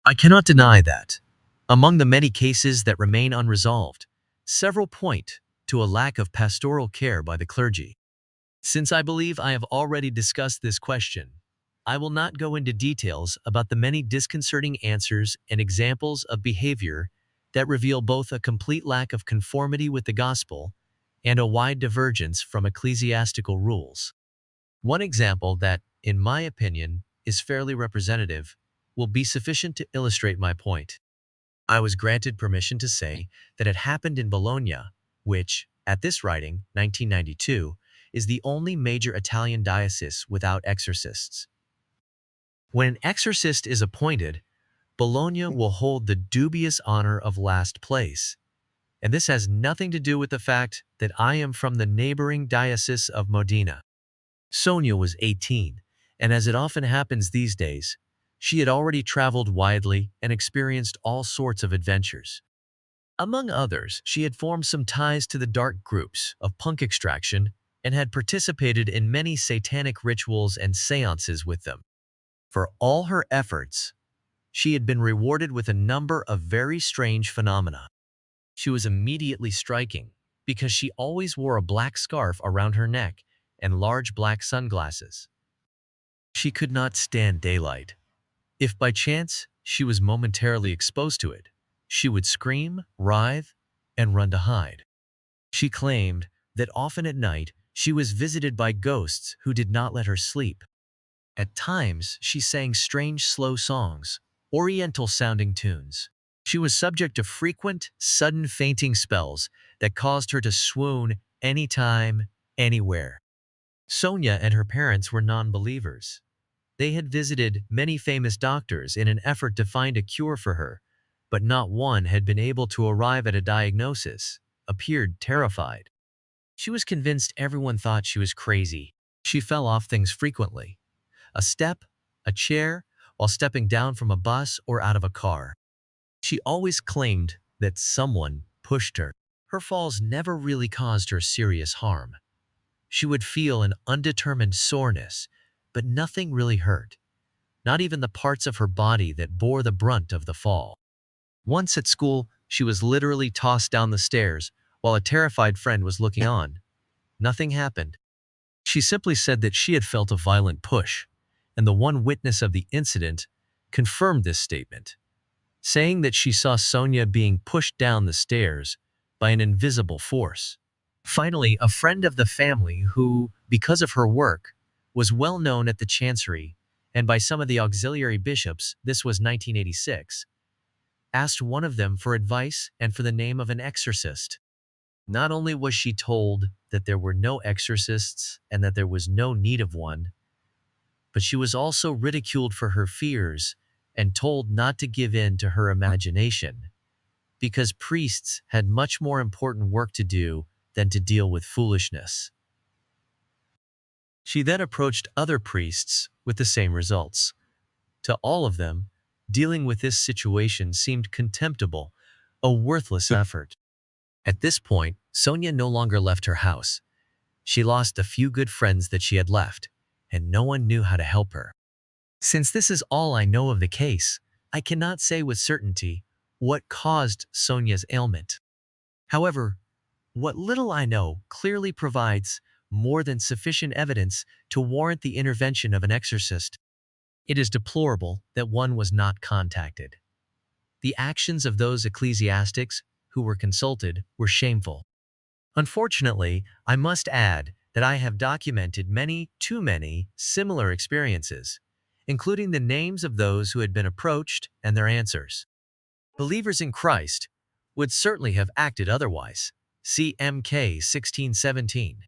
I cannot deny that, among the many cases that remain unresolved, several point to a lack of pastoral care by the clergy. Since I believe I have already discussed this question, I will not go into details about the many disconcerting answers and examples of behavior that reveal both a complete lack of conformity with the gospel and a wide divergence from ecclesiastical rules. One example that, in my opinion, is fairly representative will be sufficient to illustrate my point. I was granted permission to say that it happened in Bologna, which, at this writing, 1992, is the only major Italian diocese without exorcists. When an exorcist is appointed, Bologna will hold the dubious honor of last place. And this has nothing to do with the fact that I am from the neighboring diocese of Modena. Sonia was 18, and as it often happens these days, she had already traveled widely and experienced all sorts of adventures. Among others, she had formed some ties to the dark groups of punk extraction and had participated in many satanic rituals and seances with them. For all her efforts, she had been rewarded with a number of very strange phenomena. She was immediately striking because she always wore a black scarf around her neck and large black sunglasses. She could not stand daylight. If by chance she was momentarily exposed to it, she would scream, writhe, and run to hide. She claimed that often at night she was visited by ghosts who did not let her sleep. At times, she sang strange slow songs, oriental-sounding tunes. She was subject to frequent, sudden fainting spells that caused her to swoon anytime, anywhere. Sonia and her parents were non-believers. They had visited many famous doctors in an effort to find a cure for her, but not one had been able to arrive at a diagnosis. Appeared terrified. She was convinced everyone thought she was crazy. She fell off things frequently. A step, a chair, while stepping down from a bus or out of a car. She always claimed that someone pushed her. Her falls never really caused her serious harm. She would feel an undetermined soreness, but nothing really hurt, not even the parts of her body that bore the brunt of the fall. Once at school, she was literally tossed down the stairs while a terrified friend was looking on. Nothing happened. She simply said that she had felt a violent push, and the one witness of the incident confirmed this statement, saying that she saw Sonia being pushed down the stairs by an invisible force. Finally, a friend of the family who, because of her work, was well known at the chancery and by some of the auxiliary bishops, this was 1986, asked one of them for advice and for the name of an exorcist. Not only was she told that there were no exorcists and that there was no need of one, but she was also ridiculed for her fears and told not to give in to her imagination, because priests had much more important work to do than to deal with foolishness. She then approached other priests with the same results. To all of them, dealing with this situation seemed contemptible, a worthless effort. At this point, Sonia no longer left her house. She lost a few good friends that she had left, and no one knew how to help her. Since this is all I know of the case, I cannot say with certainty what caused Sonia's ailment. However, what little I know clearly provides more than sufficient evidence to warrant the intervention of an exorcist. It is deplorable that one was not contacted. The actions of those ecclesiastics who were consulted were shameful. Unfortunately, I must add that I have documented many, too many, similar experiences, including the names of those who had been approached and their answers. Believers in Christ would certainly have acted otherwise. See MK 1617.